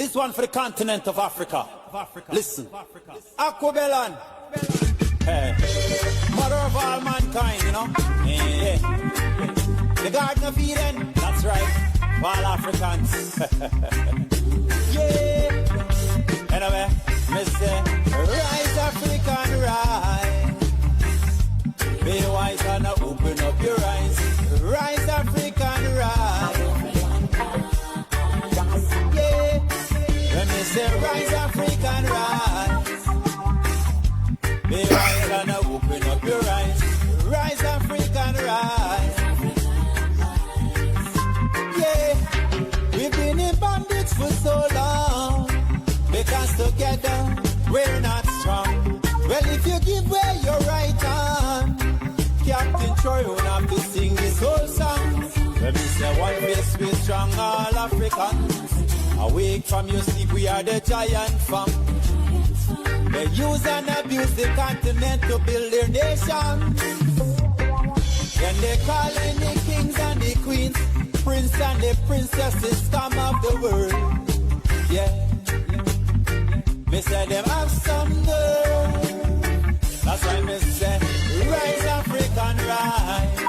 This one for the continent of Africa. Listen. Alkebulan. Hey. Mother of all mankind, you know. Yeah. The Garden of Eden. That's right. For all Africans. Yeah. Anyway, Mr. Rise African rise. Be wise and open up your eyes. Rise African rise. Yeah. When me say rise African rise. Be wise and open up your eyes. Rise African rise. Yeah. We've been in bondage for so long. Because together we're not strong. Well, if you give way your right hand, Captain Troy won't have to sing this whole song. Let me say one face we strong, all Africans. Awake from your sleep, we are the giant fam. They use and abuse the continent to build their nation. Then they call in the kings and the queens, prince and the princesses, scum of the world. Yeah. Me say them have some girl. That's why me say rise African rise.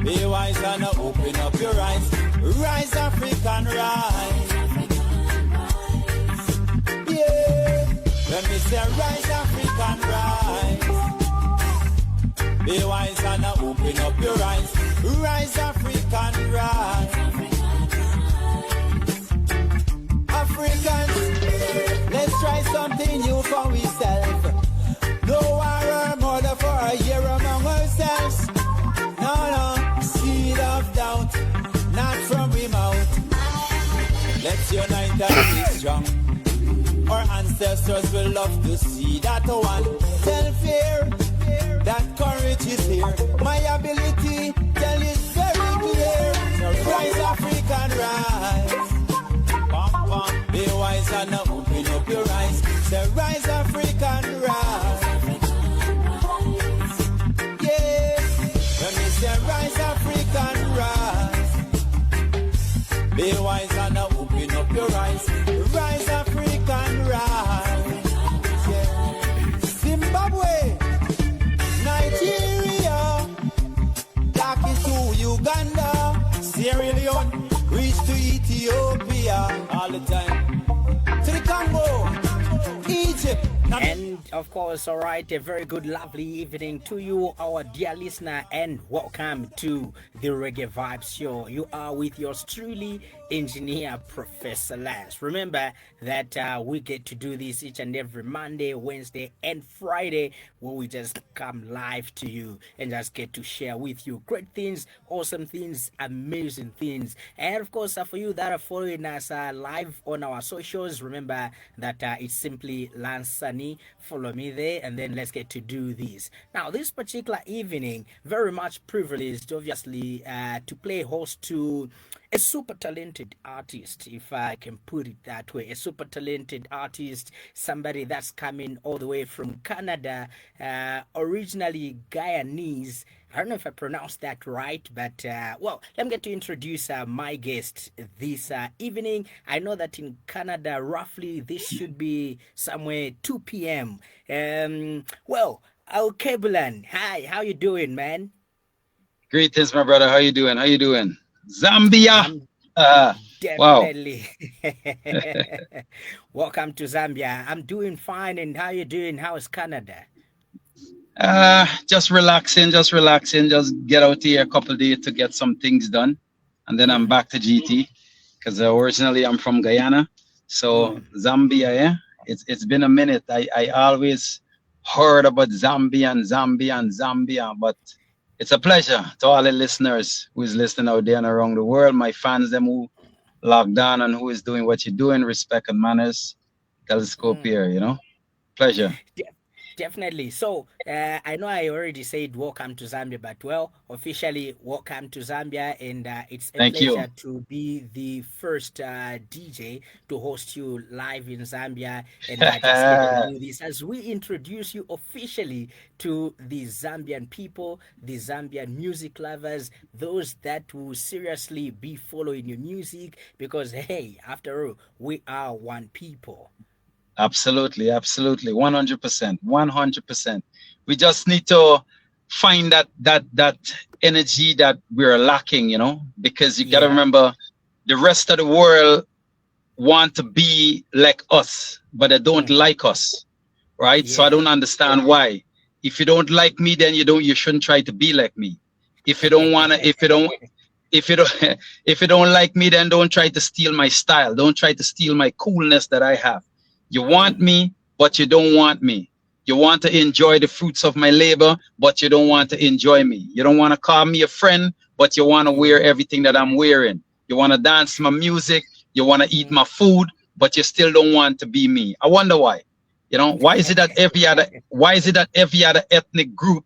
Be wise and open up your eyes. Rise African rise. Yeah. When me say rise African rise. Be wise and open up your eyes. Rise African rise. Africans, let's try something new for ourselves. No war or murder for a year among ourselves. No, seed of doubt, not from we mouth. Let's unite and be strong. Our ancestors will love to see that one. Tell fear that courage is here. My ability, tell it very clear. So rise African rise. Be wise and open up your eyes. Say rise African rise. Yeah. When me say rise African rise. Be wise and open up your eyes. Rise African rise. Yeah. Zimbabwe, Nigeria, back into Uganda, Sierra Leone, reach to Ethiopia all the time. To the Congo, Egypt. And of course, all right, a very good, lovely evening to you, our dear listener, and welcome to the Reggae Vibes Show. You are with yours truly, engineer Professor Lance. Remember that we get to do this each and every Monday, Wednesday, and Friday, where we just come live to you and just get to share with you great things, awesome things, amazing things. And of course, for you that are following us live on our socials, remember that it's simply Lance Sunny. Follow me there, and then let's get to do this. Now, this particular evening, very much privileged, obviously, to play host to a super talented artist, if I can put it that way. A super talented artist, somebody that's coming all the way from Canada, originally Guyanese. I don't know if I pronounced that right, but well, let me get to introduce my guest this evening. I know that in Canada, roughly, this should be somewhere 2 p.m. Well, Alkebulan, hi, how you doing, man? Greetings, my brother. How you doing? How you doing? Zambia. Definitely. Wow. Welcome to Zambia. I'm doing fine. And how you doing? How is Canada? Just relaxing. Just get out here a couple of days to get some things done. And then I'm back to GT because originally I'm from Guyana. So Zambia, yeah. It's been a minute. I always heard about Zambia, but it's a pleasure to all the listeners who is listening out there and around the world, my fans, them who logged on and who is doing what you're doing, respect and manners, Teleskope here, you know. Pleasure. Definitely. So I know I already said welcome to Zambia, but well, officially welcome to Zambia, and it's a Thank you. pleasure to be the first DJ to host you live in Zambia, and just get to do this as we introduce you officially to the Zambian people, the Zambian music lovers, those that will seriously be following your music, because hey, after all, we are one people. Absolutely, absolutely, 100%, 100%. We just need to find that energy that we're lacking, because you got to Yeah. remember the rest of the world want to be like us, but they don't Mhm. like us, right? So I Yeah. don't understand why. If you don't like me, then you shouldn't try to be like me. If you don't wanna, if you don't if you don't like me, then don't try to steal my style. Don't try to steal my coolness that I have. You want Mm, me, but you don't want me. You want to enjoy the fruits of my labor, but you don't want to enjoy me. You don't want to call me a friend, but you want to yeah. wear everything that I'm wearing. You want to dance my music, you want to eat Mm. my food, but you still don't want to be me. I wonder why. Why is it that every other ethnic group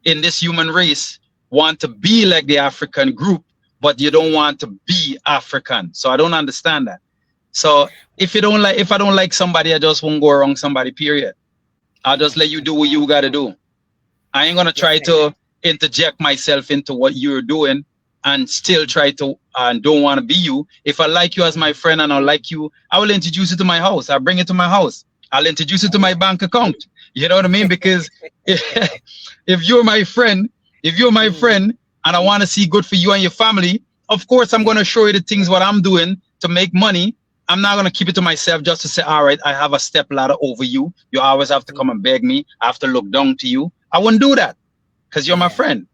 in this human race want to be like the African group, but you don't Yeah. want to be African? So I don't understand that. So if I don't like somebody, I just won't go around somebody, period. I'll just Mm, let you mm. do what you gotta do. I ain't gonna try Definitely. to interject myself into what you're doing and still try to and don't want to be you. If I like you as my Mm. friend and I like you, I will introduce you to my house. I'll bring it to my house. I'll introduce you to my Oh. bank account. You know what I mean? Because if you're my friend, if you're my Mm. friend and I want to see good for you and your family, of course I'm Yeah. gonna show you the things what I'm doing to make money. I'm not gonna keep it to myself just to say, all right, I have a step ladder over you. You always have to come Mm. and beg me. I have to look down to you. I wouldn't do that because you're my Yeah. friend.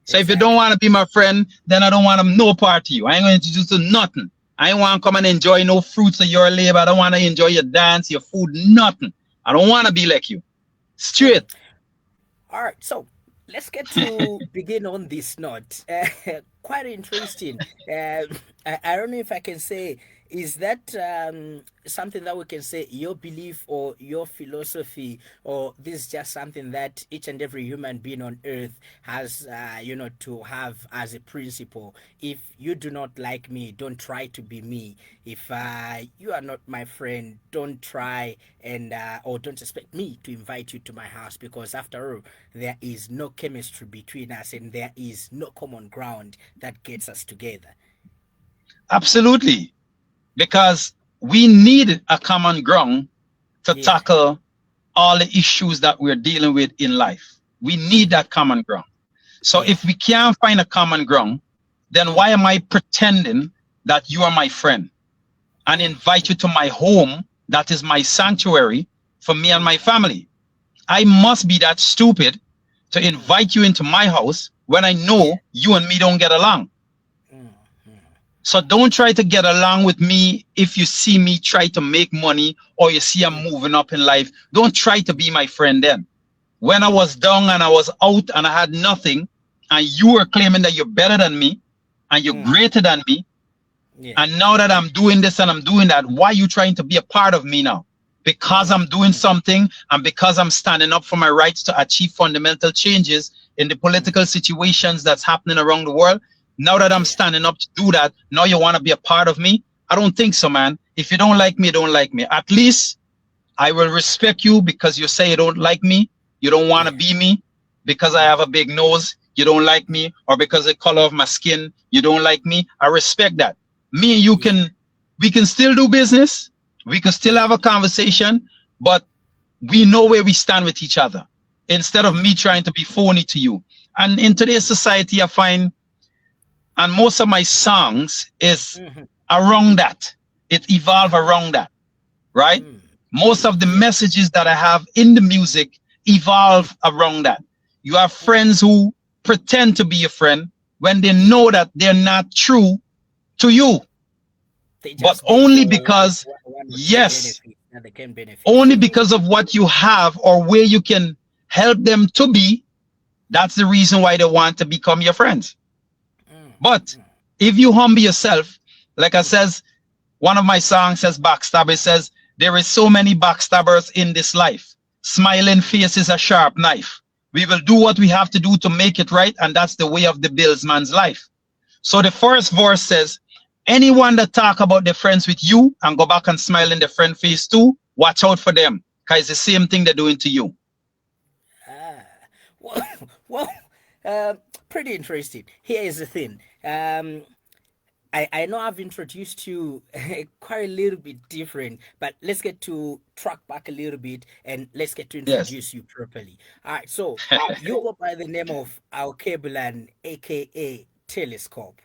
So if you don't Exactly. want to be my friend, then I don't want no part to you. I ain't going to introduce you to nothing. I ain't want to come and enjoy no fruits of your labor. I don't want to enjoy your dance, your food, nothing. I don't want to be like you. Mm. Straight. All right. So let's get to begin on this note. Quite interesting. I don't know if I can say, is that something that we can say your belief or your philosophy, or this is just something that each and every human being on earth has, to have as a principle? If you do not like me, don't try to be me. If you are not my friend, don't try and or don't expect me to invite you to my house, because after all, there is no chemistry between us and there is no common ground that gets us together. Absolutely. Because we need a common ground to Yeah. tackle all the issues that we're dealing with in life. We need Mm-hmm. that common ground. So Yeah. if we can't find a common ground, then Mm. why am I pretending that you are my friend and Mm. invite you to my home that is my sanctuary for me and Mm. my family? I must be that stupid to Mm. invite you into my house when I Yeah. know you and me don't get along. Mm. Mm. So don't try to get along with me if you see me try to make money or you see I'm Mm. moving up in life. Don't try to be my friend then. When I Mm. was down and I was out and I had nothing, and you were claiming that you're better than me and you're Mm. greater than me, Yeah. and now that I'm doing this and I'm doing that, why are you trying to be a part of me now? Because Mm. I'm doing something and because I'm standing up for my rights to achieve fundamental changes in the Mm. political situations that's happening around the world. Now that I'm Yeah. standing up to do that, now you want to be a part of me? I don't think so, man. If you don't like me, don't like me. At least I will respect you because you say you don't like me. You don't want to Yeah. be me because I Mm. have a big nose. You don't like me, or because the color of my skin. You don't like me. I respect that. Me and you Yeah. we can still do business. We can still Yeah. have a conversation, but we know where we stand with each other instead of Mm. me trying to be phony to you. And in today's society, I find, and most of my songs is Mm-hmm. around that. It evolve around that, right? Mm. Most Mm. of the Yeah. messages that I have in the music Mm. evolve around that. You have Mm. friends who pretend to be a friend when they Yeah. know that they're not true to you, They but just there only for one, because, one or two yes, benefits that they can benefit only from you. because of what you have or where you can help them to be, that's the reason why they want to become your friends. Mm. But Mm. if you humble yourself, like I Mm. says, one of my songs says backstabber. It says, there is so many backstabbers in this life. smiling face is a sharp knife. We will do what we have to do to make it right, and that's the way of the Billsman's life. So the first verse says, anyone that talk about their friends with you and go back and smile in their friend face too, watch out for them, because it's the same thing they're doing to you. Pretty interesting. Here is the thing. I know I've introduced you quite a little bit different, but let's get to track back a little bit and let's get to introduce you properly. All right, so you go by the name of Alkebulan, aka Teleskope.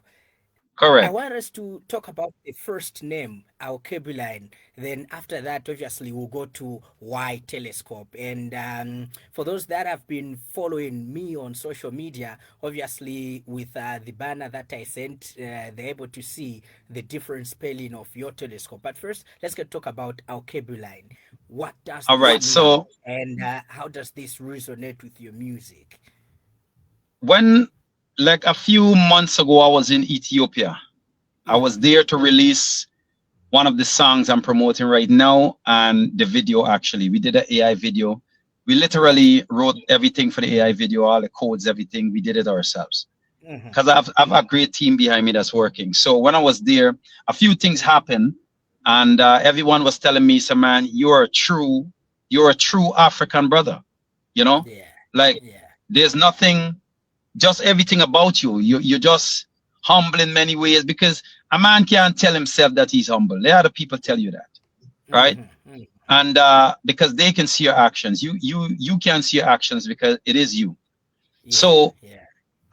Correct. I want us to talk about the first name, Alkebulan. Then after that, obviously, we'll go to why Teleskope. And for those that have been following me on social media, obviously, with the banner that I sent, they're able to see the different spelling of your telescope. But first, let's get talk about Alkebulan. What does All right, this mean, so and how does this resonate with your music? when, like a few months ago, I was in Ethiopia. I was there to release one of the songs I'm promoting right now, and the video. Actually, we did an AI video. We literally wrote everything for the AI video, all the codes, everything. We did it ourselves because I've a great team behind me that's working. So when I was there, a few things happened, and everyone was telling me, "So man, you're a true African brother." You know, there's nothing, just everything about you. You're just humble in many ways, because a man can't tell himself that he's humble. Let other people tell you that, right? And because they can see your actions. You can't see your actions because it is you. So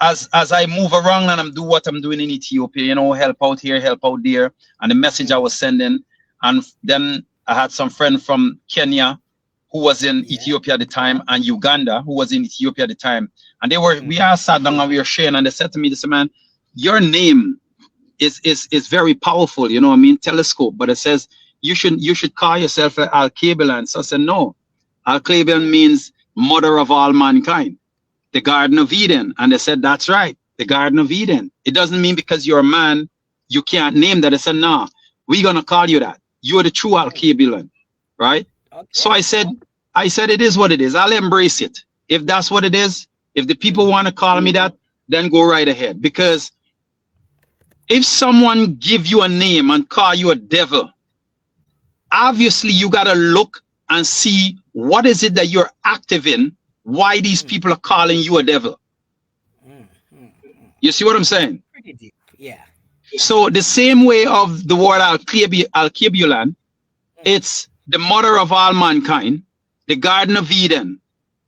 as I move around and I'm do what I'm doing in Ethiopia, you know, help out here, help out there, and the message I was sending, and then I had some friend from Kenya who was in Ethiopia at the time, and Uganda who was in Ethiopia at the time, and we all sat down and we were sharing, and they said to me, "This man, your name is very powerful, you know what I mean, Teleskope, but it says you should call yourself Alkebulan." So I said, no, Alkebulan means mother of all mankind, the Garden of Eden. And they said, that's right, the Garden of Eden. It doesn't mean because you're a man you can't name that. I said, no, we're gonna call you that. You're the true Alkebulan, right? So I said it is what it is. I'll embrace it. If that's what it is, if the people want to call me that, then go right ahead. Because if someone give you a name and call you a devil, obviously you got to look and see what is it that you're active in, why these people are calling you a devil. You see what I'm saying? Pretty deep, yeah. So the same way of the word Alkebulan, it's the mother of all mankind, the Garden of Eden,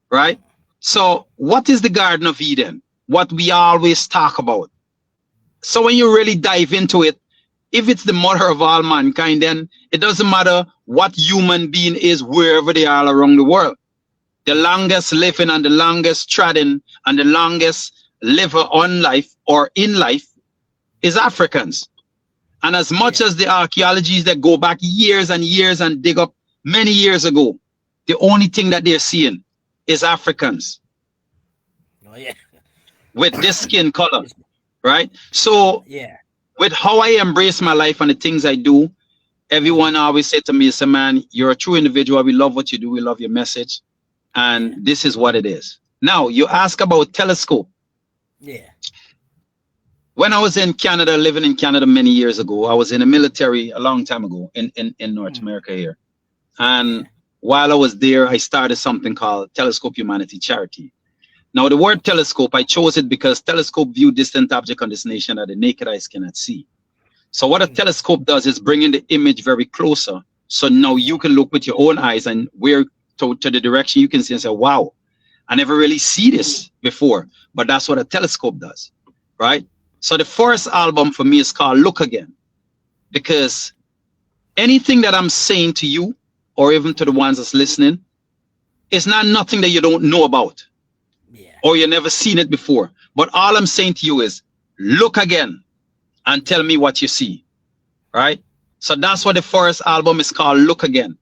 right? So what is the Garden of Eden? What we always talk about. So when you really dive into it, if it's the mother of all mankind, then it doesn't matter what human being is wherever they are around the world. The longest living and the longest treading and the longest liver on life or in life is Africans. And as much as the archaeologies that go back years and years and dig up many years ago, the only thing that they're seeing is Africans. Oh, yeah. With this skin color, right? So with how I embrace my life and the things I do, everyone always say to me, "Say, man, you're a true individual. We love what you do. We love your message. And this is what it is." Now, you ask about Teleskope. Yeah. When I was in Canada, living in Canada many years ago, I was in the military a long time ago in North America here. And while I was there, I started something called Teleskope Humanity Charity. Now, the word telescope, I chose it because telescope view distant object on this nation that the naked eyes cannot see. So what a telescope does is bringing the image very closer. So now you can look with your own eyes and where to the direction you can see and say, wow, I never really see this before. But that's what a telescope does, right? So the first album for me is called Look Again, because anything that I'm saying to you, or even to the ones that's listening, is not nothing that you don't know about, or you never seen it before. But all I'm saying to you is look again and tell me what you see, right? So that's what the first album is called, Look Again.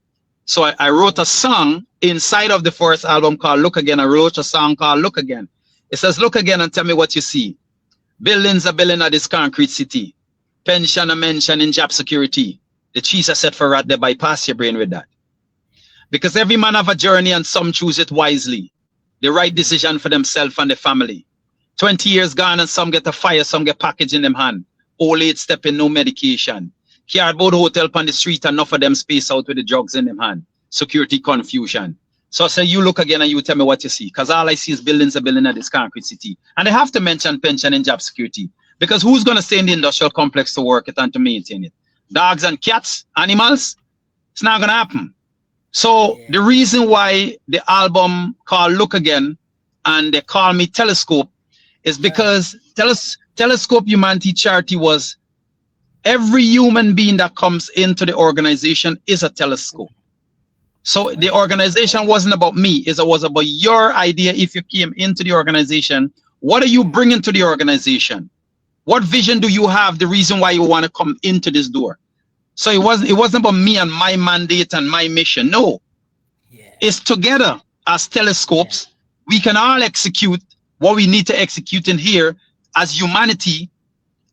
So I wrote a song inside of the first album called Look Again. I wrote a song called Look Again. It says, look again and tell me what you see. Buildings are building at this concrete city. Pension a mention in job security. The cheese are set for rat, they bypass your brain with that. Because every man have a journey and some choose it wisely. The right decision for themselves and the family. 20 years gone and some get a fire, some get package in them hand. Old age stepping, no medication. Cardboard hotel on the street, enough of them space out with the drugs in them hand. Security confusion. So I say, you look again and you tell me what you see. Because all I see is buildings and buildings of this concrete city. And they have to mention pension and job security. Because who's going to stay in the industrial complex to work it and to maintain it? Dogs and cats, animals? It's not going to happen. So the reason why the album called Look Again and they call me Teleskope is because Teleskope Humanity Charity was every human being that comes into the organization is a telescope. So the organization wasn't about me, it was about your idea. If you came into the organization, what are you bringing to the organization? What vision do you have? The reason why you want to come into this door. So it wasn't about me and my mandate and my mission. No, it's together as telescopes. We can all execute what we need to execute in here as humanity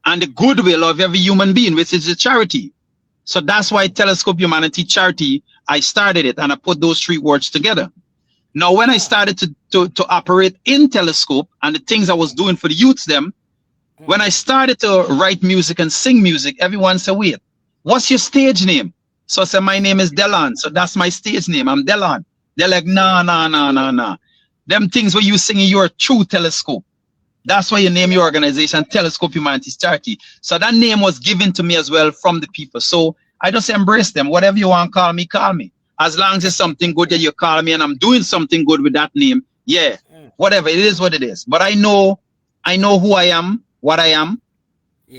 and the goodwill of every human being, which is a charity. So that's why Teleskope Humanity Charity, I started it and I put those three words together. Now, when I started to operate in Telescope and the things I was doing for the youths them, when I started to write music and sing music, everyone said, wait, what's your stage name? So I said, my name is Delon. So that's my stage name. I'm Delon. They're like, nah. Them things where you singing your true Telescope. That's why you name your organization Teleskope Humanity Charity. So that name was given to me as well from the people. So I just embrace them. Whatever you want to call me, call me. As long as it's something good that you call me and I'm doing something good with that name, yeah, whatever, it is what it is. But I know who I am, what I am,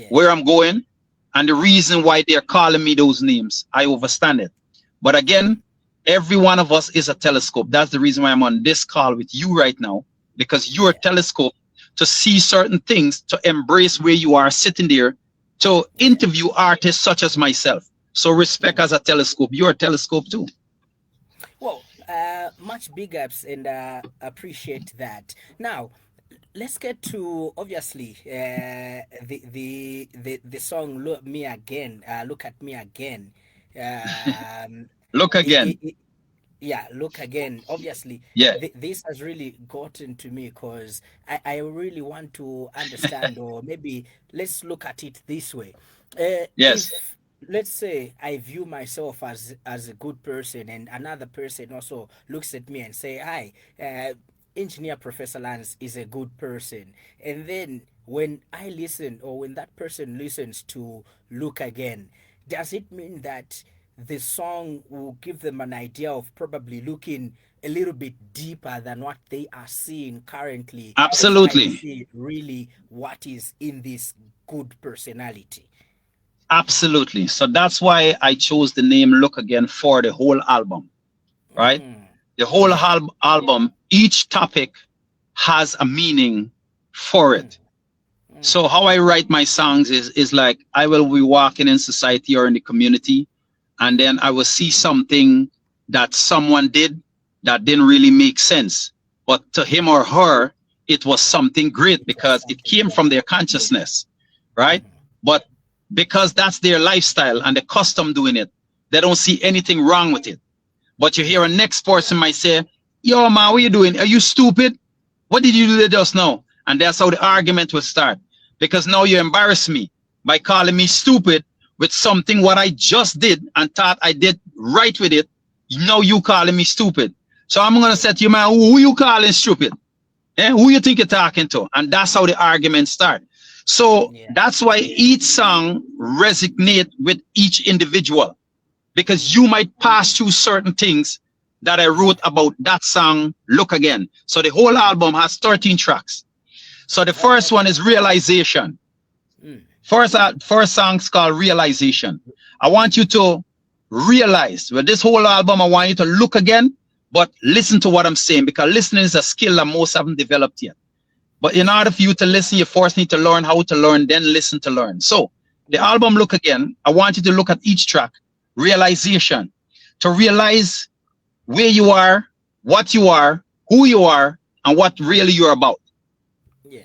where I'm going, and the reason why they're calling me those names. I understand it. But again, every one of us is a telescope. That's the reason why I'm on this call with you right now, because you're a telescope to see certain things, to embrace where you are sitting there, to interview artists such as myself. So respect as a telescope. You're a telescope too. Well, much big ups and appreciate that. Now, let's get to obviously the song "Look Me Again." Look at me again. Look again. Look again. Obviously, this has really gotten to me because I really want to understand, or maybe let's look at it this way. Yes. If, let's say I view myself as a good person, and another person also looks at me and say, "Hi, Engineer Professor Lance is a good person," and then when I listen, or when that person listens to "Look Again," does it mean that the song will give them an idea of probably looking a little bit deeper than what they are seeing currently? Absolutely. See really what is in this good personality. Absolutely. So that's why I chose the name Look Again for the whole album, right? The whole album, each topic has a meaning for it. So how I write my songs is like, I will be walking in society or in the community, and then I will see something that someone did that didn't really make sense. But to him or her, it was something great because it came from their consciousness, right? But because that's their lifestyle and the custom doing it, they don't see anything wrong with it. But you hear a next person might say, yo, man, what are you doing? Are you stupid? What did you do just now? And that's how the argument will start. Because now you embarrass me by calling me stupid with something what I just did and thought I did right with it. Now you calling me stupid. So I'm going to say to you, man, who you calling stupid? Who you think you're talking to? And that's how the argument starts. So that's why each song resonates with each individual, because you might pass through certain things that I wrote about that song, Look Again. So the whole album has 13 tracks. So the first one is Realization. First song's called Realization. I want you to realize, with this whole album, I want you to look again, but listen to what I'm saying, because listening is a skill that most haven't developed yet. But in order for you to listen, you first need to learn how to learn, then listen to learn. So the album Look Again, I want you to look at each track, Realization, to realize where you are, what you are, who you are, and what really you're about.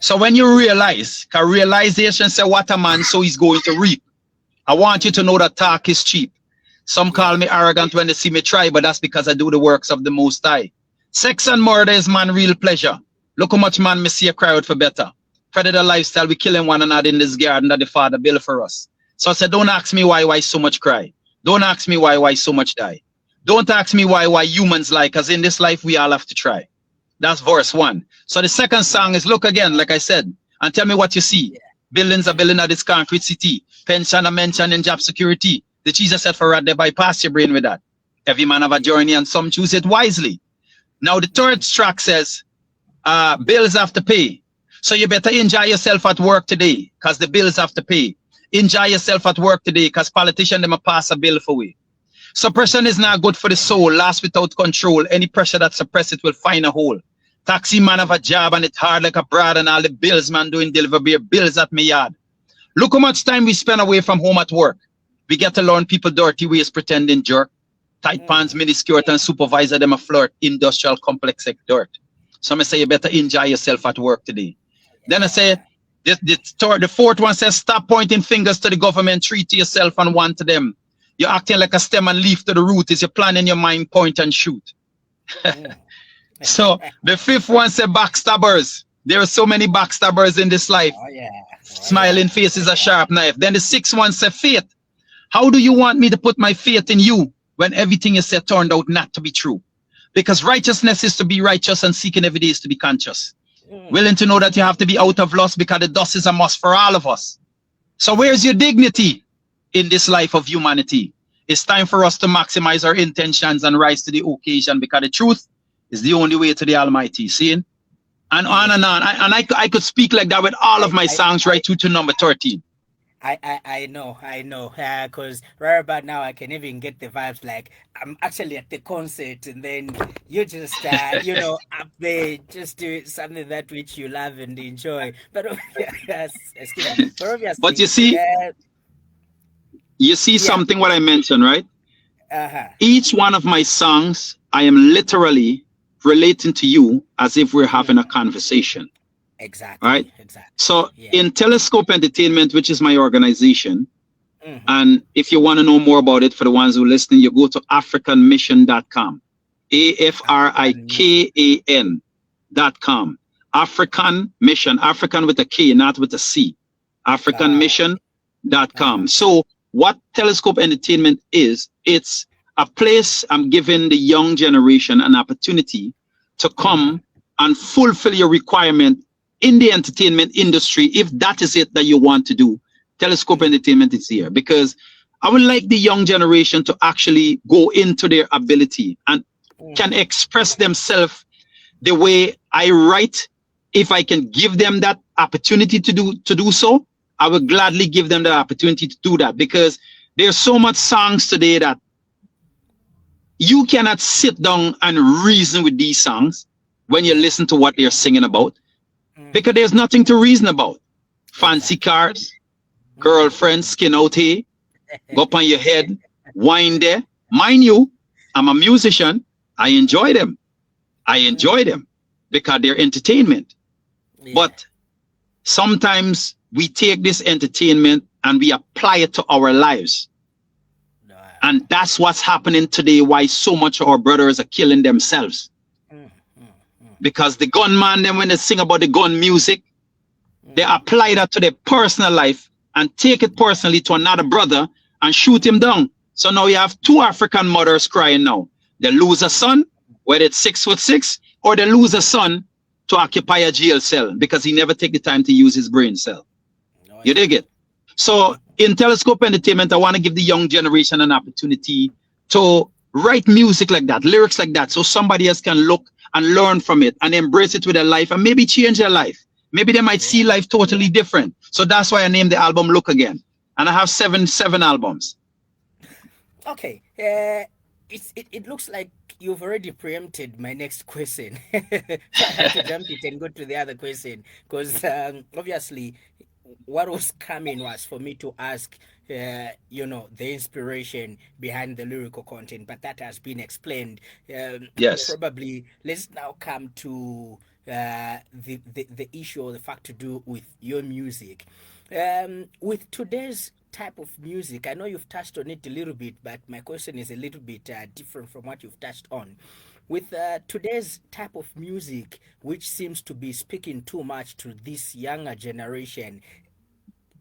So when you realize, because realization say what a man so he's going to reap. I want you to know that talk is cheap. Some call me arrogant when they see me try, but that's because I do the works of the Most High. Sex and murder is man real pleasure. Look how much man me see a cry out for better. Predator lifestyle, we killing one another in this garden that the Father built for us. So I said, don't ask me why so much cry. Don't ask me why so much die. Don't ask me why humans lie, because in this life we all have to try. That's verse 1. So the second song is look again, like I said, and tell me what you see. Buildings are building at this concrete city. Pension and mention in job security. The Jesus said for right there, bypass your brain with that. Every man have a journey and some choose it wisely. Now the third track says, bills have to pay. So you better enjoy yourself at work today, because the bills have to pay. Enjoy yourself at work today, because politicians them a pass a bill for we. Suppression is not good for the soul. Last without control. Any pressure that suppress it will find a hole. Taxi man have a job and it's hard like a broad, and all the bills man doing deliver beer bills at me yard. Look how much time we spend away from home at work. We get to learn people dirty ways pretending jerk. Tight pants, miniskirt, and supervisor them a flirt. Industrial complex like dirt. So I say you better enjoy yourself at work today. Then I say the fourth one says stop pointing fingers to the government, treat to yourself and one to them. You're acting like a stem and leaf to the root. Is your plan in your mind, point and shoot. So the fifth one says backstabbers. There are so many backstabbers in this life. Smiling face is a sharp knife. Then the sixth one says faith. How do you want me to put my faith in you when everything you said turned out not to be true? Because righteousness is to be righteous and seeking every day is to be conscious. Willing to know that you have to be out of lust because the dust is a must for all of us. So where's your dignity in this life of humanity? It's time for us to maximize our intentions and rise to the occasion, because the truth is the only way to the Almighty. Seeing? And on and on. I could speak like that with all of my songs right through to number 13. I know, because right about now I can even get the vibes like I'm actually at the concert, and then you just, up there just doing something that which you love and enjoy. But excuse me, but obviously, but you see something what I mentioned, right? Each one of my songs, I am literally relating to you as if we're having a conversation. Exactly. Right. Exactly. So in Teleskope Entertainment, which is my organization, and if you want to know more about it, for the ones who are listening, you go to africanmission.com. AFRIKAN.com. African Mission, African with a K, not with a C. Africanmission.com. So what Teleskope Entertainment is, it's a place I'm giving the young generation an opportunity to come and fulfill your requirement in the entertainment industry. If that is it that you want to do, Teleskope Entertainment is here, because I would like the young generation to actually go into their ability and can express themselves the way I write. If I can give them that opportunity to do so, I will gladly give them the opportunity to do that, because there's so much songs today that you cannot sit down and reason with these songs when you listen to what they're singing about, because there's nothing to reason about. Fancy cars, girlfriend, skin out here, go up on your head, wine there. Mind you, I'm a musician. I enjoy them because they're entertainment. But sometimes we take this entertainment and we apply it to our lives. And that's what's happening today, why so much of our brothers are killing themselves. Because the gunman, then when they sing about the gun music, they apply that to their personal life and take it personally to another brother and shoot him down. So now you have two African mothers crying now. They lose a son, whether it's 6'6", or they lose a son to occupy a jail cell because he never take the time to use his brain cell. You dig it? So in Teleskope Entertainment, I want to give the young generation an opportunity to write music like that, lyrics like that, so somebody else can look and learn from it and embrace it with their life and maybe change their life. Maybe they might see life totally different. So that's why I named the album Look Again. And I have seven albums. Okay. It looks like you've already preempted my next question. So I have to jump it and go to the other question, because obviously what was coming was for me to ask, the inspiration behind the lyrical content, but that has been explained. Yes. Probably let's now come to the issue or the fact to do with your music. With today's type of music, I know you've touched on it a little bit, but my question is a little bit different from what you've touched on. With today's type of music, which seems to be speaking too much to this younger generation,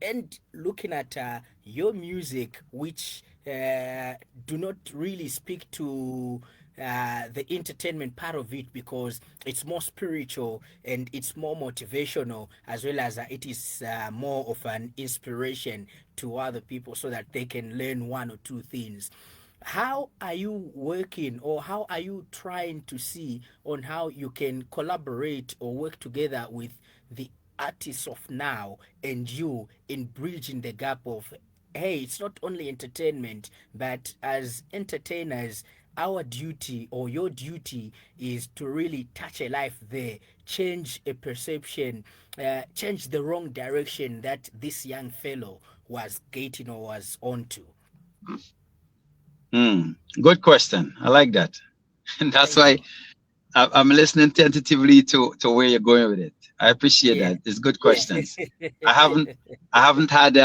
and looking at your music, which do not really speak to the entertainment part of it, because it's more spiritual and it's more motivational, as well as it is more of an inspiration to other people so that they can learn one or two things. How are you working, or how are you trying to see on how you can collaborate or work together with the artists of now and you in bridging the gap of, hey, it's not only entertainment, but as entertainers, our duty or your duty is to really touch a life there, change a perception, change the wrong direction that this young fellow was getting or was onto. Good question. I like that. And that's Thank why you. I'm listening tentatively to where you're going with it. I appreciate Yeah. that. It's good Yeah. questions. I haven't I haven't had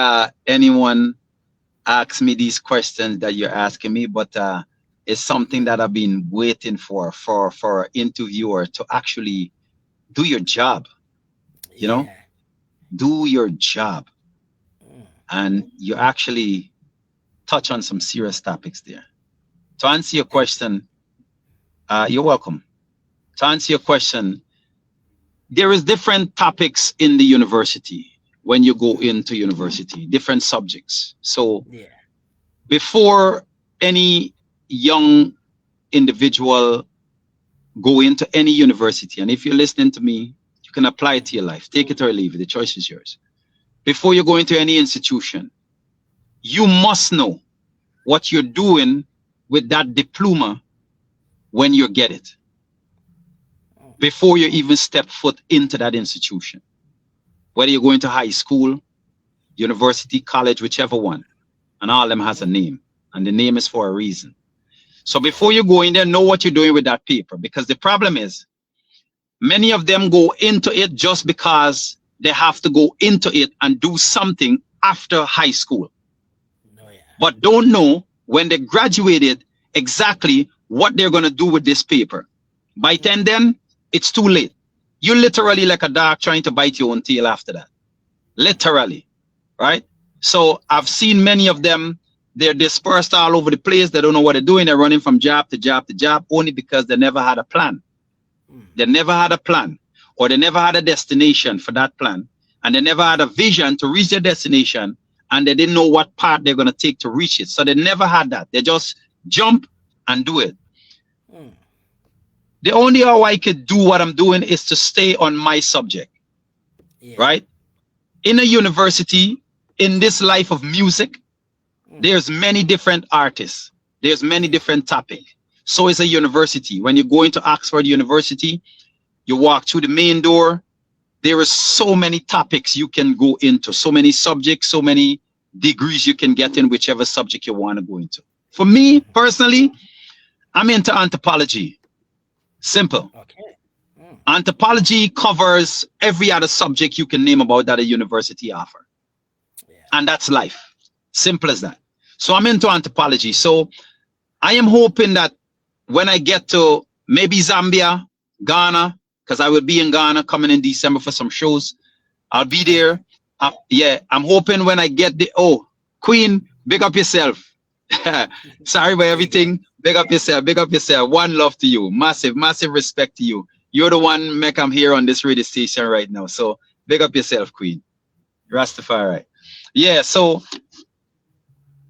anyone ask me these questions that you're asking me, but it's something that I've been waiting for an interviewer to actually do your job, you know, Yeah. do your job. Mm. And you actually touch on some serious topics there. To answer your Thank question, you're welcome. To answer your question, there is different topics in the university when you go into university, different subjects. So you. Yeah. before any young individual go into any university, and if you're listening to me, you can apply it to your life. Take it or leave it. The choice is yours. Before you go into any institution, you must know what you're doing with that diploma when you get it, before you even step foot into that institution. Whether you're going to high school, university, college, whichever one, and all of them has a name, and the name is for a reason. So before you go in there, know what you're doing with that paper, because the problem is many of them go into it just because they have to go into it and do something after high school, No, yeah. but don't know when they graduated exactly what they're going to do with this paper. By then, it's too late. You're literally like a dog trying to bite your own tail after that. Literally, right? So I've seen many of them, they're dispersed all over the place. They don't know what they're doing. They're running from job to job to job only because they never had a plan. They never had a plan, or they never had a destination for that plan. And they never had a vision to reach their destination. And they didn't know what path they're going to take to reach it. So they never had that. They just jump and do it. Mm. The only how I could do what I'm doing is to stay on my subject, Yeah. right? In a university, in this life of music, there's many different artists. There's many different topics. So it's a university. When you go into Oxford University, you walk through the main door. There are so many topics you can go into, so many subjects, so many degrees you can get in whichever subject you want to go into. For me personally, I'm into anthropology. Simple. Okay. Anthropology covers every other subject you can name about that a university offer. Yeah. And that's life. Simple as that. So I'm into anthropology. So I am hoping that when I get to maybe Zambia, Ghana, because I will be in Ghana coming in December for some shows, I'll be there. Yeah, I'm hoping when I get the, oh, Queen, big up yourself. Sorry for everything. Big up yourself. Big up yourself. One love to you. Massive, massive respect to you. You're the one make I'm here on this radio station right now. So big up yourself, Queen. Rastafari. Yeah, so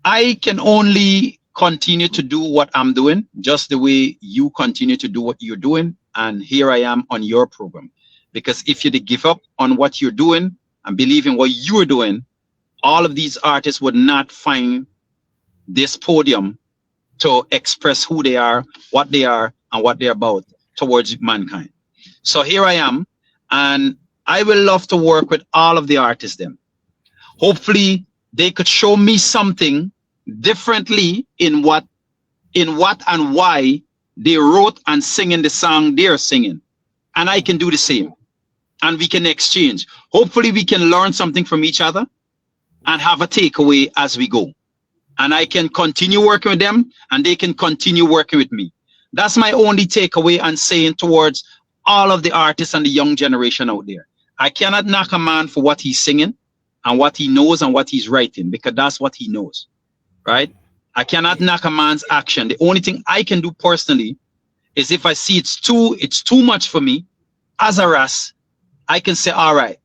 I can only continue to do what I'm doing, just the way you continue to do what you're doing. And here I am on your program. Because if you give up on what you're doing and believe in what you're doing, all of these artists would not find this podium to express who they are, and what they're about towards mankind. So here I am, and I will love to work with all of the artists then. Hopefully they could show me something differently in what and why they wrote and singing the song they're singing. and I can do the same, and we can exchange. Hopefully we can learn something from each other and have a takeaway as we go. And I can continue working with them and they can continue working with me. That's my only takeaway and saying towards all of the artists and the young generation out there. I cannot knock a man for what he's singing and what he knows and what he's writing, because that's what he knows, right? I cannot knock a man's action. The only thing I can do personally is if I see it's too much for me, as a ras, I can say, all right,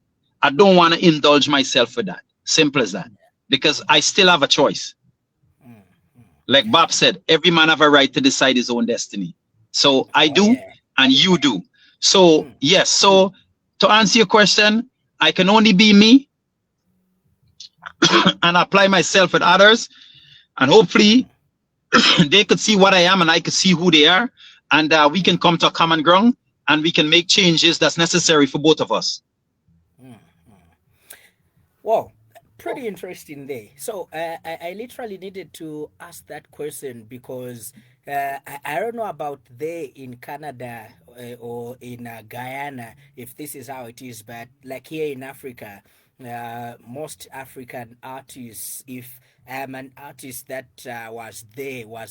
I don't want to indulge myself with that. Simple as that. Because I still have a choice. Like Bob said, every man have a right to decide his own destiny. So I do, and you do. So yes, so to answer your question, I can only be me and apply myself with others, and hopefully they could see what I am and I could see who they are, and we can come to a common ground and we can make changes that's necessary for both of us. Wow, pretty interesting there. So I literally needed to ask that question because I don't know about there in Canada or in Guyana, if this is how it is, but like here in Africa, most African artists, if I'm an artist that was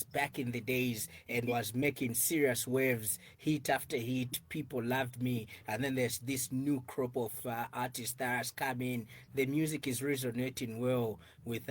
back in the days and was making serious waves, hit after hit, people loved me. And then there's this new crop of artists that has come in. The music is resonating well with,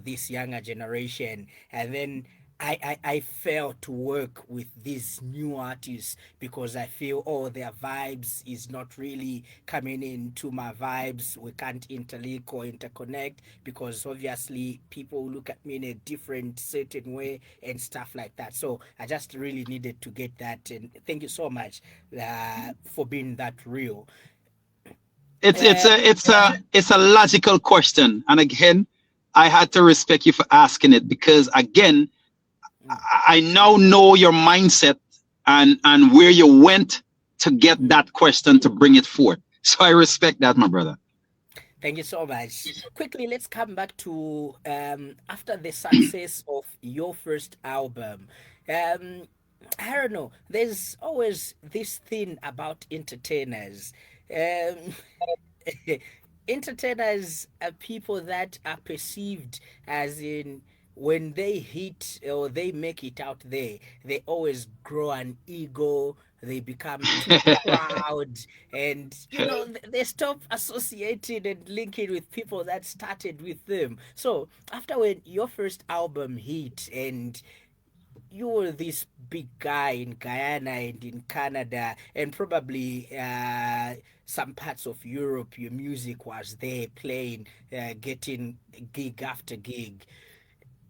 this younger generation. And then I fail to work with these new artists because I feel, their vibes is not really coming into my vibes. We can't interlink or interconnect because obviously people look at me in a different certain way and stuff like that. So I just really needed to get that. And thank you so much for being that real. It's a logical question. And again, I had to respect you for asking it because again, I now know your mindset and where you went to get that question to bring it forth. So I respect that, my brother. Thank you so much. Quickly, let's come back to after the success of your first album. I don't know. There's always this thing about entertainers. Entertainers are people that are perceived as in when they hit or they make it out there, they always grow an ego, they become too proud, and they stop associating and linking with people that started with them. So after when your first album hit and you were this big guy in Guyana and in Canada and probably some parts of Europe, your music was there playing, getting gig after gig.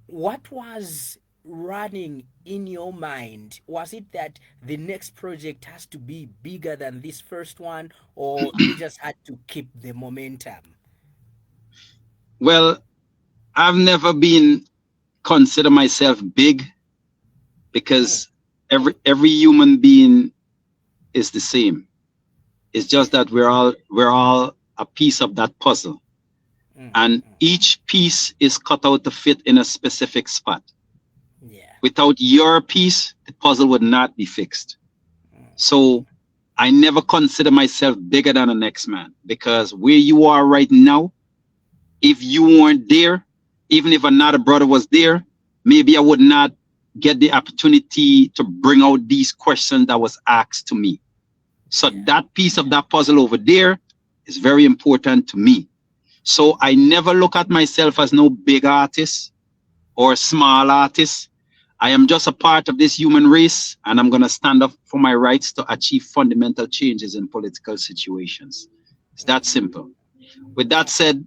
What was running in your mind? Was it that the next project has to be bigger than this first one, or you just had to keep the momentum? Well, I've never been consider myself big because every human being is the same. It's just that we're all a piece of that puzzle. And each piece is cut out to fit in a specific spot. Yeah. Without your piece, the puzzle would not be fixed. So I never consider myself bigger than the next man, because where you are right now, if you weren't there, even if another brother was there, maybe I would not get the opportunity to bring out these questions that was asked to me. So that piece of that puzzle over there is very important to me. So I never look at myself as no big artist or small artist. I am just a part of this human race, and I'm going to stand up for my rights to achieve fundamental changes in political situations. It's that simple. With that said,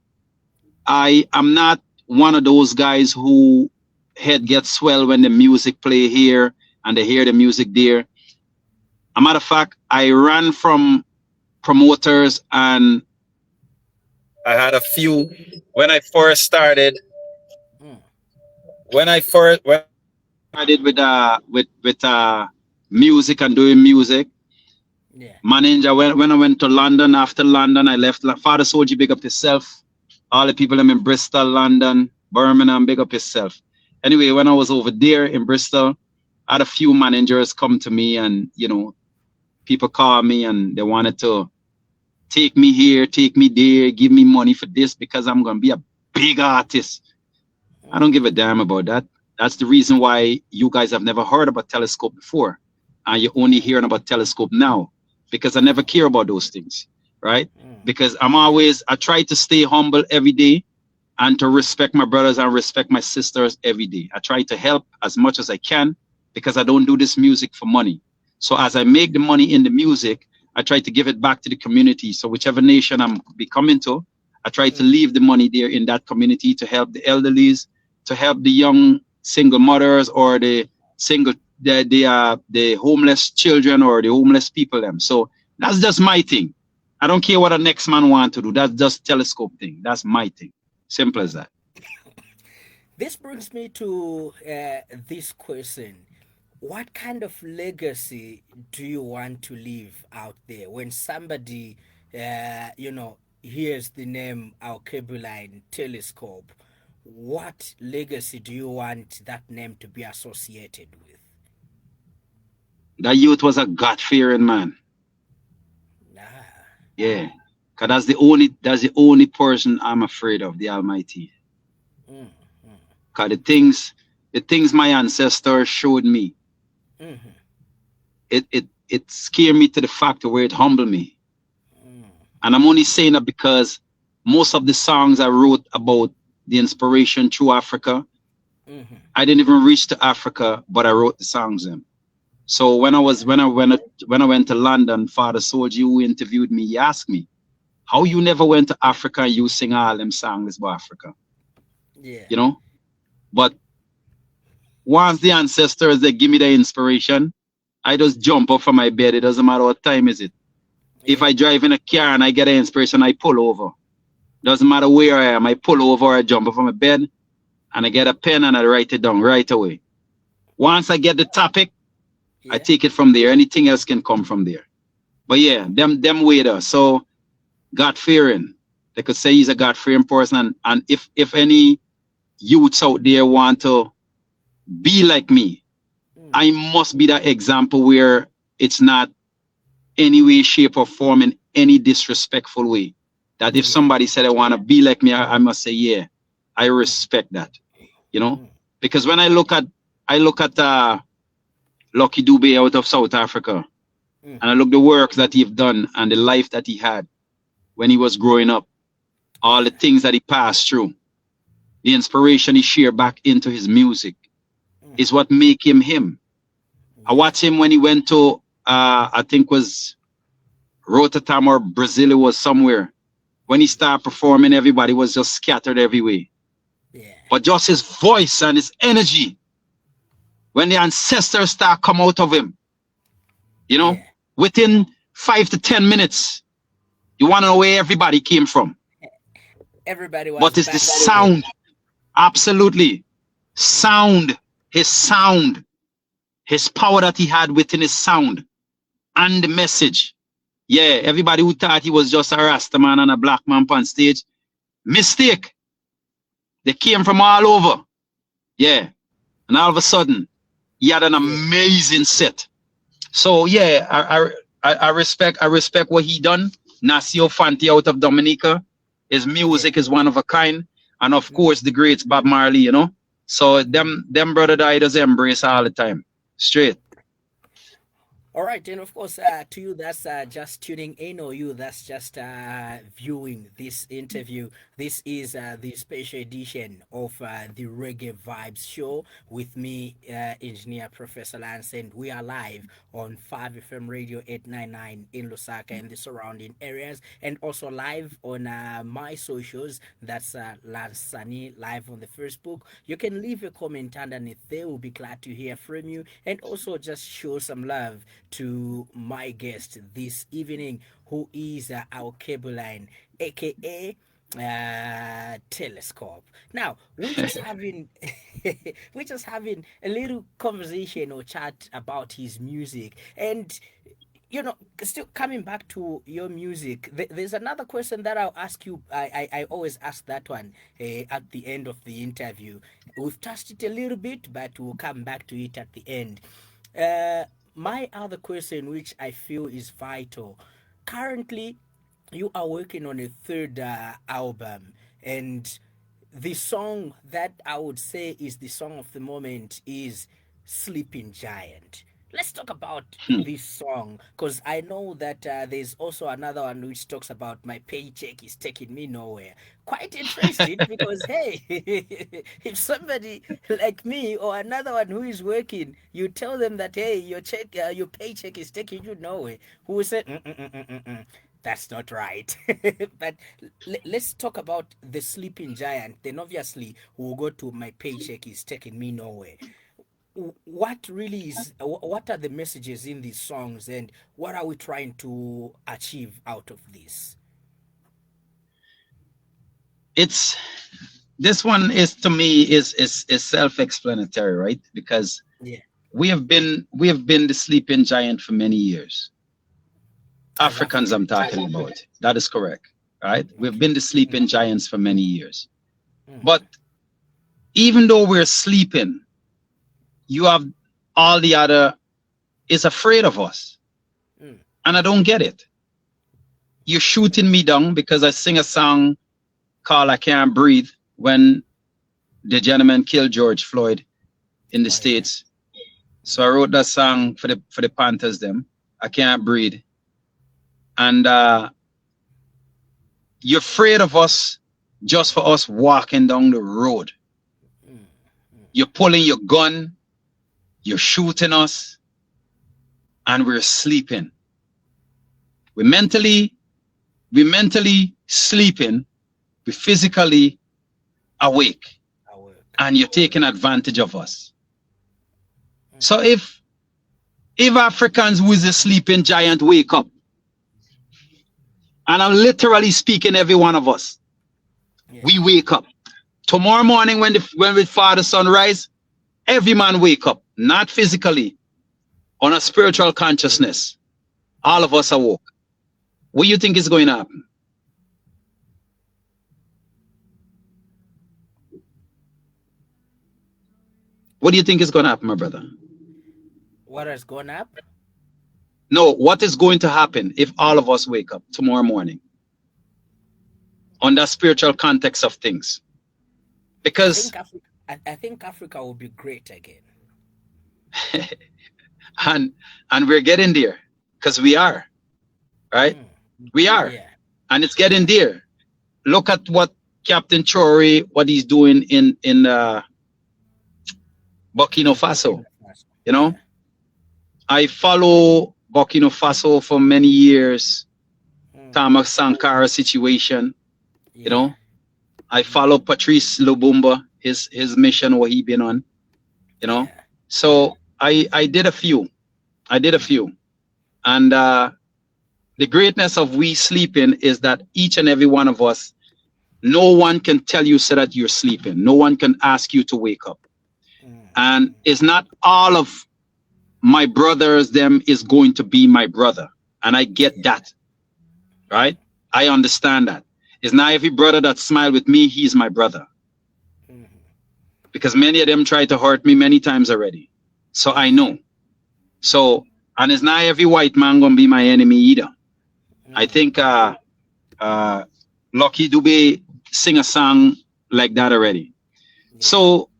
I am not one of those guys who head gets swell when the music play here and they hear the music there. A matter of fact, I ran from promoters, and I had a few when I first started. When I started with music and doing music. Yeah. Manager, when I went to London, after London, I left. Father Soji, big up yourself. All the people in Bristol, London, Birmingham, big up yourself. Anyway, when I was over there in Bristol, I had a few managers come to me, and people call me and they wanted to take me here, take me there, give me money for this because I'm gonna be a big artist. I don't give a damn about that. That's the reason why you guys have never heard about Telescope before, and you're only hearing about Telescope now, because I never care about those things, right? Because I try to stay humble every day and to respect my brothers and respect my sisters every day. I try to help as much as I can because I don't do this music for money. So as I make the money in the music, I try to give it back to the community. So whichever nation I'm becoming to, I try to leave the money there in that community to help the elderlies, to help the young single mothers or the homeless children or the homeless people them. So that's just my thing. I don't care what the next man want to do. That's just Telescope thing. That's my thing. Simple as that. This brings me to this question. What kind of legacy do you want to leave out there when somebody, hears the name Alkebulan Telescope? What legacy do you want that name to be associated with? That youth was a God-fearing man. Ah. Yeah. Cause that's the only person I'm afraid of, the Almighty. Cause the things my ancestors showed me, it scared me to the fact where it humbled me. And I'm only saying that because most of the songs I wrote about the inspiration through Africa, I didn't even reach to Africa, but I wrote the songs in. So when I went to London, Father Soldier, who interviewed me, he asked me, how you never went to Africa and you sing all them songs about Africa? Yeah. You know? But once the ancestors, they give me the inspiration, I just jump up from my bed. It doesn't matter what time is it. If I drive in a car and I get an inspiration, I pull over. Doesn't matter where I am. I pull over or I jump up from my bed and I get a pen and I write it down right away. Once I get the topic, I take it from there. Anything else can come from there. But yeah, them waiter. So God-fearing. They could say he's a God-fearing person. And if any youths out there want to be like me, I must be that example where it's not any way, shape, or form in any disrespectful way. That if somebody said I want to be like me, I must say, yeah, I respect that. Because when I look at Lucky Dube out of South Africa, and I look the work that he've done and the life that he had when he was growing up, all the things that he passed through, the inspiration he shared back into his music is what make him him. I watched him when he went to I think was Rotterdam or Brazil, it was somewhere. When he started performing, everybody was just scattered everywhere. Yeah. But just his voice and his energy, when the ancestors start come out of him, within 5 to 10 minutes, you want to know where everybody came from. Everybody was. But it's the sound. Absolutely. Sound. His power that he had within his sound and the message. Yeah, everybody who thought he was just a Rasta man and a black man on stage, mistake. They came from all over. Yeah. And all of a sudden, he had an amazing set. So yeah, I respect what he done. Nacio Fanti out of Dominica. His music is one of a kind. And of course the greats Bob Marley, So them brother I just embrace all the time. Straight. All right, and of course, to you that's just tuning in, or you that's just viewing this interview, this is the special edition of the Reggae Vibes Show with me, Engineer Professor Lance, and we are live on 5FM Radio 899 in Lusaka and the surrounding areas, and also live on my socials. That's Lance Sunny, live on the Facebook. You can leave a comment underneath there. We'll be glad to hear from you, and also just show some love to my guest this evening, who is Alkebulan, aka Teleskope. Now we're just having a little conversation or chat about his music, and still coming back to your music, there's another question that I'll ask you. I always ask that one at the end of the interview. We've touched it a little bit, but we'll come back to it at the end. my other question, which I feel is vital, currently you are working on a third album, and the song that I would say is the song of the moment is Sleeping Giant. Let's talk about Hmm. this song, because I know that there's also another one which talks about my paycheck is taking me nowhere. Quite interesting because, hey, if somebody like me or another one who is working, you tell them that, hey, your paycheck is taking you nowhere, who will say, that's not right. But let's talk about the sleeping giant. Then obviously we'll go to my paycheck is taking me nowhere. What really is, what are the messages in these songs, and what are we trying to achieve out of this? It's this one is to me is self-explanatory, right? Because Yeah, we have been the sleeping giant for many years. as Africans, I'm Africans. talking about. That is correct, right? We've Okay. been the sleeping giants for many years. But Mm-hmm. even though we're sleeping, you have all the other is afraid of us, Mm. and I don't get it. You're shooting me down because I sing a song called "I Can't Breathe" when the gentleman killed George Floyd in the Oh yeah. States. So I wrote that song for the Panthers. Them, "I Can't Breathe," and you're afraid of us just for us walking down the road. Mm. You're pulling your gun, you're shooting us, and we're sleeping. We mentally, we mentally sleeping, we physically awake, I work. and you're taking advantage of us. Mm. So if Africans who is a sleeping giant wake up, and I'm literally speaking every one of us, Yeah. we wake up. Tomorrow morning when we father sunrise, every man wake up, not physically, on a spiritual consciousness. All of us awoke. What do you think is going to happen? What do you think is going to happen, my brother? What has gone up? No, what is going to happen if all of us wake up tomorrow morning on that spiritual context of things? I Because think Africa. I think Africa will be great again. and and we're getting there because we are, right? Mm. We are, Yeah. and it's getting there. Look at what Captain Chori, what he's doing in Burkina Faso. Burkina Faso. You Yeah. know, I follow Burkina Faso for many years. Mm. Thomas Sankara situation. You Yeah. know, I follow Patrice Lumumba, his mission, what he been on. You know, Yeah. so I did a few. I did a Mm. few, and the greatness of we sleeping is that each and every one of us, no one can tell you so that you're sleeping. No one can ask you to wake up. Mm. And it's not all of my brothers, them is going to be my brother. And I get that, right? I understand that. It's not every brother that smile with me, he's my brother. Mm. Because many of them tried to hurt me many times already. So I know. So, and it's not every white man gonna be my enemy either. I think Lucky Dube sing a song like that already. Yeah. So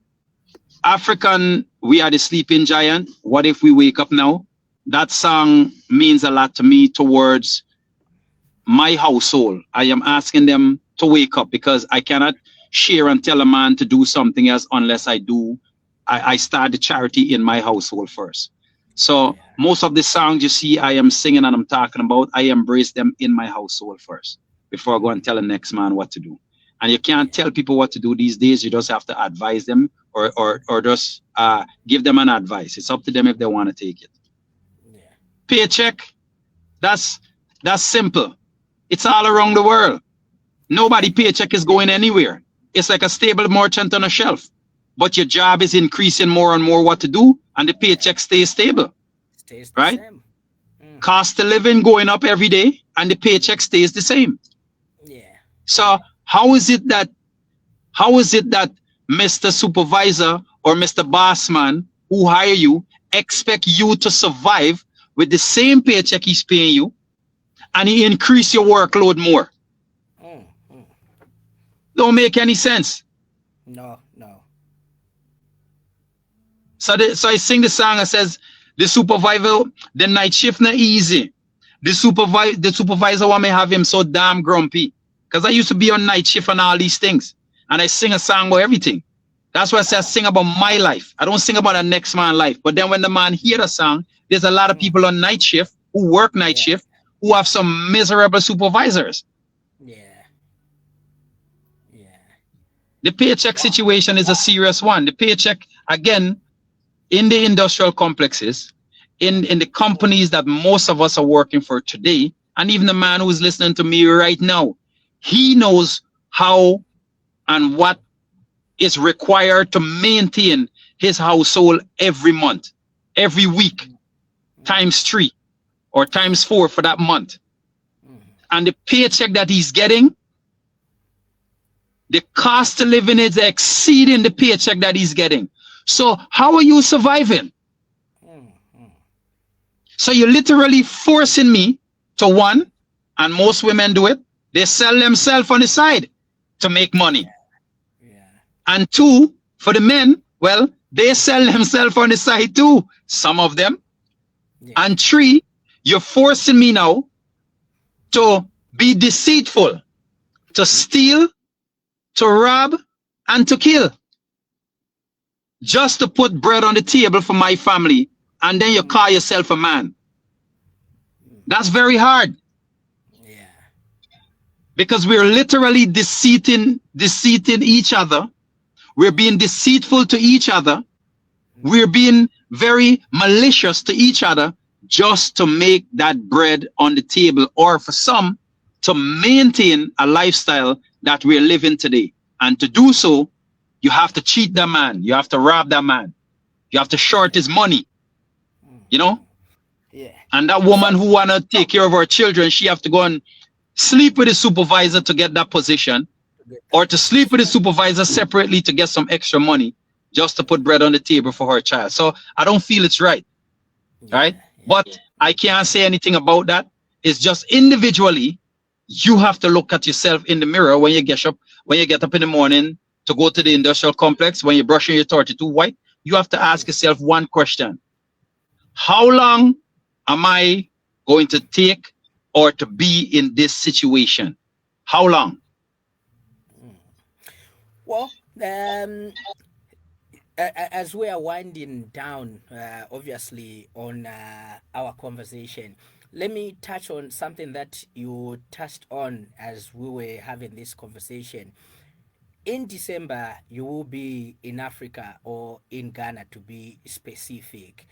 African, we are the sleeping giant. What if we wake up now? That song means a lot to me towards my household. I am asking them to wake up because I cannot share and tell a man to do something else unless I start the charity in my household first. So Yeah. most of the songs you see I am singing and I'm talking about, I embrace them in my household first before I go and tell the next man what to do. And you can't tell people what to do these days. You just have to advise them or just give them an advice. It's up to them if they want to take it. Yeah. Paycheck, that's simple. It's all around the world. Nobody paycheck is going anywhere. It's like a stable merchant on a shelf. But your job is increasing more and more what to do, and the paycheck stays stable, Stays the right? same. Mm. Cost of living going up every day, and the paycheck stays the same. Yeah. So how is it that Mr. Supervisor or Mr. Bossman who hire you expect you to survive with the same paycheck he's paying you, and he increase your workload more. Don't make any sense. No. So I sing the song that says, the supervisor, the night shift not easy. The supervisor want me have him so damn grumpy. Because I used to be on night shift and all these things. And I sing a song about everything. That's why I say I sing about my life. I don't sing about the next man's life. But then when the man hear the song, there's a lot of people on night shift who work night shift who have some miserable supervisors. The paycheck situation is a serious one. The paycheck, again, in the industrial complexes, in the companies that most of us are working for today, and even the man who's listening to me right now, he knows how and what is required to maintain his household every month, every week, times 3 or times 4 for that month. And the paycheck that he's getting, the cost of living is exceeding the paycheck that he's getting. So how are you surviving? So you're literally forcing me to, one, and most women do it, they sell themselves on the side to make money. And 2, for the men, well, they sell themselves on the side too, some of them. And 3, you're forcing me now to be deceitful, to steal, to rob, and to kill, just to put bread on the table for my family, and then you call yourself a man. That's very hard. Because we're literally deceiving each other. We're being deceitful to each other. We're being very malicious to each other just to make that bread on the table, or for some, to maintain a lifestyle that we're living today. And to do so, you have to cheat that man. You have to rob that man. You have to short his money. You know? And that woman who want to take care of her children, she have to go and sleep with the supervisor to get that position, or to sleep with the supervisor separately to get some extra money just to put bread on the table for her child. So I don't feel it's right. Right? But I can't say anything about that. It's just individually, you have to look at yourself in the mirror when you get up in the morning to go to the industrial complex, when you're brushing your 32 white, you have to ask yourself one question. How long am I going to take or to be in this situation? How long? Well, as we are winding down, obviously, on our conversation, let me touch on something that you touched on as we were having this conversation. In December, you will be in Africa, or in Ghana to be specific.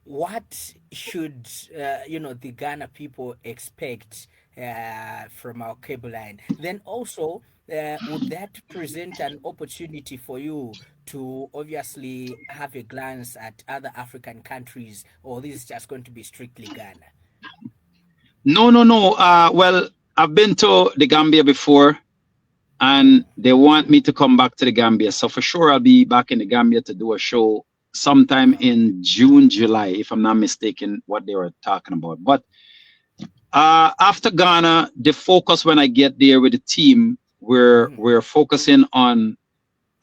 What should the Ghana people expect from Alkebulan? Then also, would that present an opportunity for you to obviously have a glance at other African countries, or this is just going to be strictly Ghana? No. Well, I've been to the Gambia before, and they want me to come back to the Gambia. So for sure, I'll be back in the Gambia to do a show sometime in June, July, if I'm not mistaken what they were talking about. But after Ghana, the focus when I get there with the team, we're focusing on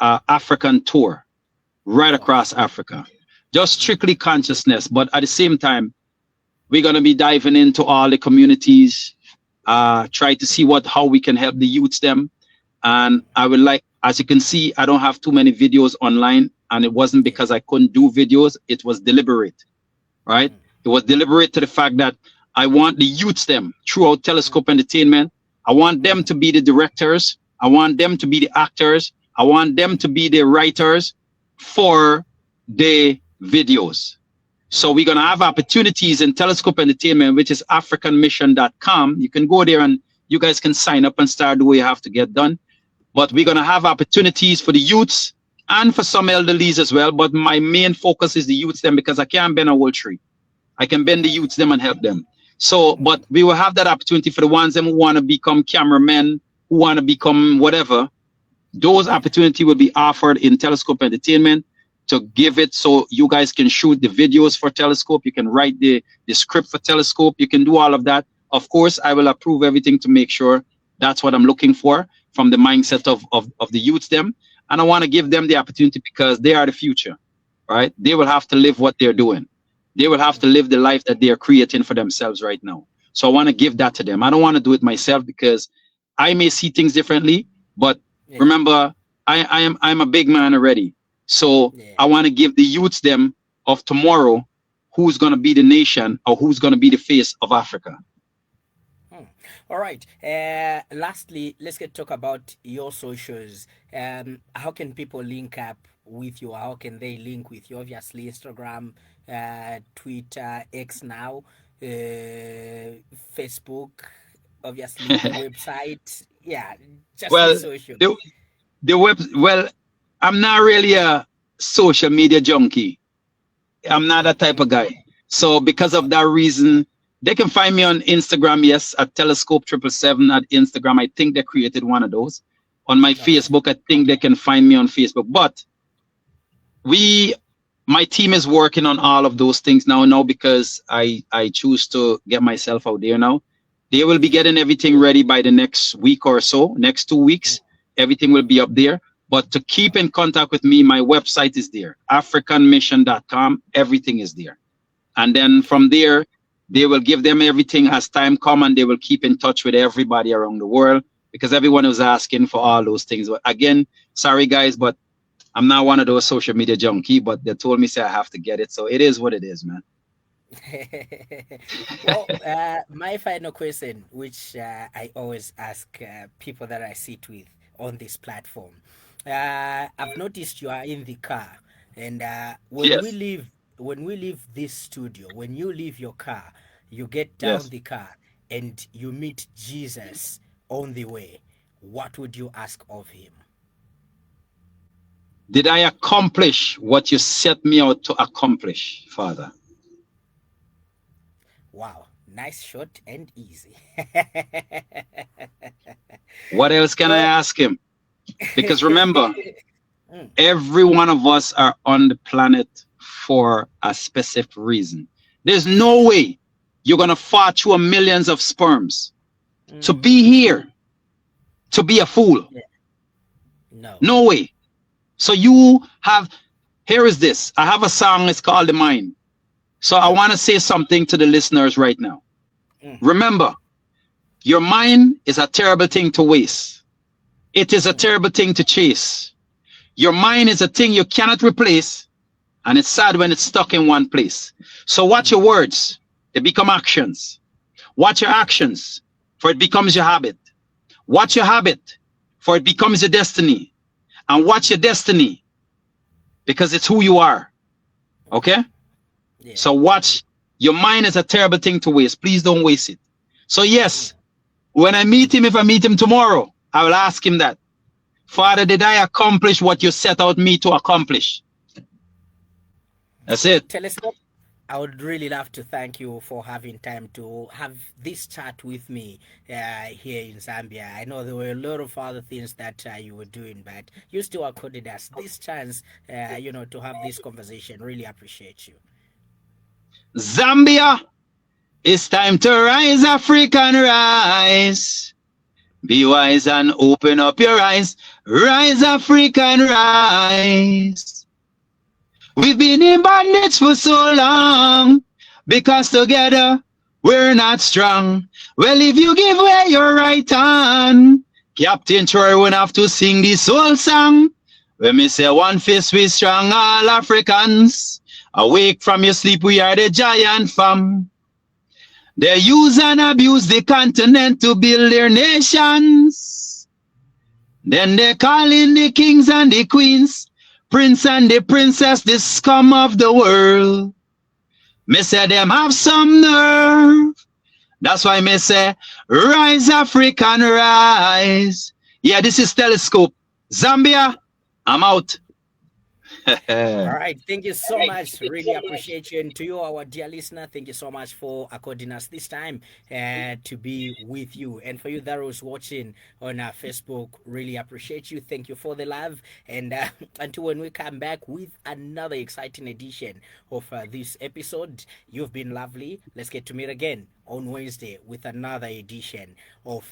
African tour right across Africa, just strictly consciousness. But at the same time, we're going to be diving into all the communities, try to see how we can help the youths them. And I would like, as you can see, I don't have too many videos online, and it wasn't because I couldn't do videos. It was deliberate, right? It was deliberate to the fact that I want the youths them throughout Teleskope Entertainment. I want them to be the directors. I want them to be the actors. I want them to be the writers for the videos. So we're going to have opportunities in Teleskope Entertainment, which is africanmission.com. You can go there and you guys can sign up and start the way you have to get done. But we're going to have opportunities for the youths and for some elderlies as well. But my main focus is the youths them, because I can't bend a whole tree. I can bend the youths them and help them. So, but we will have that opportunity for the ones them who want to become cameramen, who want to become whatever. Those opportunities will be offered in Teleskope Entertainment. to give it so you guys can shoot the videos for Telescope. You can write the script for Telescope. You can do all of that. Of course, I will approve everything to make sure that's what I'm looking for from the mindset of the youths them. And I want to give them the opportunity because they are the future, right? They will have to live what they're doing. They will have to live the life that they are creating for themselves right now. So I want to give that to them. I don't want to do it myself because I may see things differently, but remember, I'm a big man already. So I want to give the youths them of tomorrow who's going to be the nation or who's going to be the face of Africa. All right. Lastly, let's talk about your socials. How can people link up with you? How can they link with you? Obviously, Instagram, Twitter, X now, Facebook, obviously the website. Yeah, just well, social. The web. Well, I'm not really a social media junkie. I'm not that type of guy. So because of that reason, they can find me on Instagram, yes, at Teleskope 777 at Instagram. I think they created one of those. On my Facebook, I think they can find me on Facebook. But my team is working on all of those things now because I choose to get myself out there now. They will be getting everything ready by the next week or so, next 2 weeks. Everything will be up there. But to keep in contact with me, my website is there, africanmission.com. Everything is there. And then from there, they will give them everything as time comes, and they will keep in touch with everybody around the world because everyone was asking for all those things. But again, sorry guys, but I'm not one of those social media junkie, but they told me, say I have to get it. So it is what it is, man. Well, my final question, which I always ask people that I sit with on this platform. I've noticed you are in the car, and when we leave this studio, when you leave your car, you get down the car and you meet Jesus on the way. What would you ask of him? Did I accomplish what you set me out to accomplish, Father? Wow, nice, short and easy. What else can I ask him? Because remember, every one of us are on the planet for a specific reason. There's no way you're going to fart through millions of sperms to be here, to be a fool. No way. So here is this. I have a song, it's called The Mind. So I want to say something to the listeners right now. Remember, your mind is a terrible thing to waste. It is a terrible thing to chase. Your mind is a thing you cannot replace, and it's sad when it's stuck in one place. So watch your words, they become actions. Watch your actions, for it becomes your habit. Watch your habit, for it becomes your destiny. And watch your destiny, because it's who you are. Okay? Yeah. So watch, your mind is a terrible thing to waste. Please don't waste it. So yes, when I meet him, if I meet him tomorrow, I will ask him that. Father, did I accomplish what you set out me to accomplish? That's it. Telescope, I would really love to thank you for having time to have this chat with me here in Zambia. I know there were a lot of other things that you were doing, but you still accorded us this chance, to have this conversation. Really appreciate you. Zambia, it's time to rise, African rise. Be wise and open up your eyes. Rise, African, rise. We've been in bondage for so long, because together we're not strong. Well, if you give way your right hand, Captain Troy won't have to sing this whole song. When me say one fist we strong, all Africans. Awake from your sleep, we are the giant fam. They use and abuse the continent to build their nations. Then they call in the kings and the queens, prince and the princess, the scum of the world. Me say them have some nerve. That's why me say, rise, African, rise. Yeah, this is Telescope. Zambia, I'm out. All right, thank you so much. Really appreciate you. And to you, our dear listener, thank you so much for according us this time to be with you. And for you that was watching on Facebook, really appreciate you. Thank you for the love. And until when we come back with another exciting edition of this episode, you've been lovely. Let's get to meet again on Wednesday with another edition of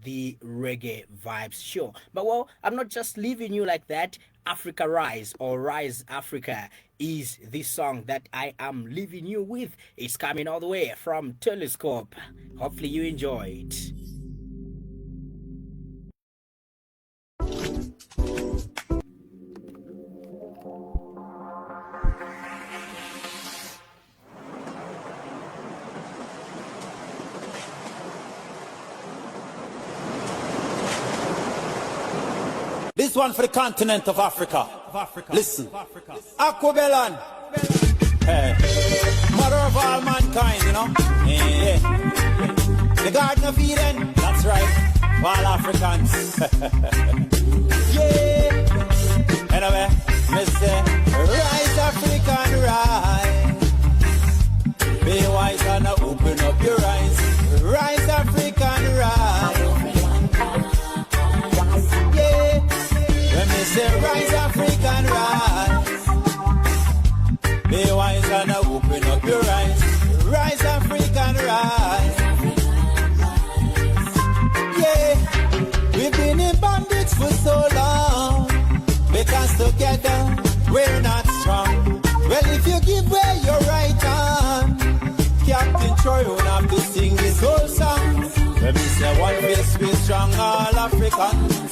the Reggae Vibes Show. But well, I'm not just leaving you like that. Africa Rise or Rise Africa is the song that I am leaving you with. It's coming all the way from Telescope. Hopefully you enjoy it. This one for the continent of Africa. Listen. Alkebulan. Hey. Mother of all mankind, you know. Yeah. The Garden of Eden. That's right. For all Africans. Yeah. Anyway, me say, rise African, rise. Be wise and open up your eyes. Rise African, rise. When me say rise African rise, be wise and open up your eyes. Rise African rise. Yeah, we've been in bondage for so long, because together we're not strong. Well, if you give way your right hand, Captain Troy won't have to sing this whole song. When me say one face we strong, all Africans.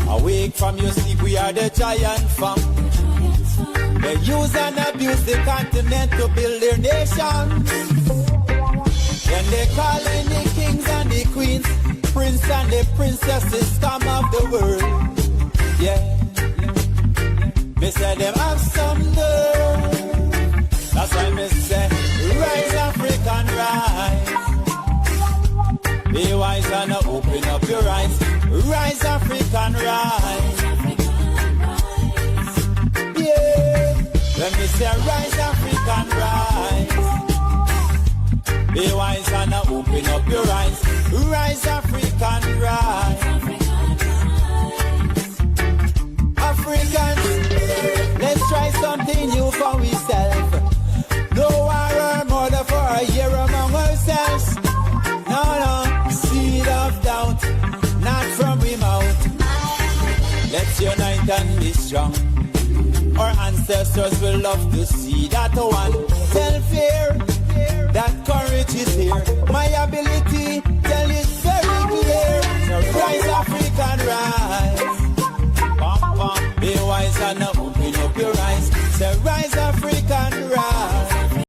Awake from your sleep, we are the giant fam. They use and abuse the continent to build their nation. When they call in the kings and the queens, prince and the princesses come of the world. Yeah, me say them have some nerve. That's why me say, rise African, rise. Be wise and open up your eyes. Rise African, rise. Yeah. Let me say rise African, rise. Be wise and open up your eyes. Rise African, rise. Africans, let's try something new for ourselves. No war or murder for a year among ourselves. No, seed of doubt, not from we mouth. Let's unite and be strong. Our ancestors will love to see that one. Tell fear that courage is here.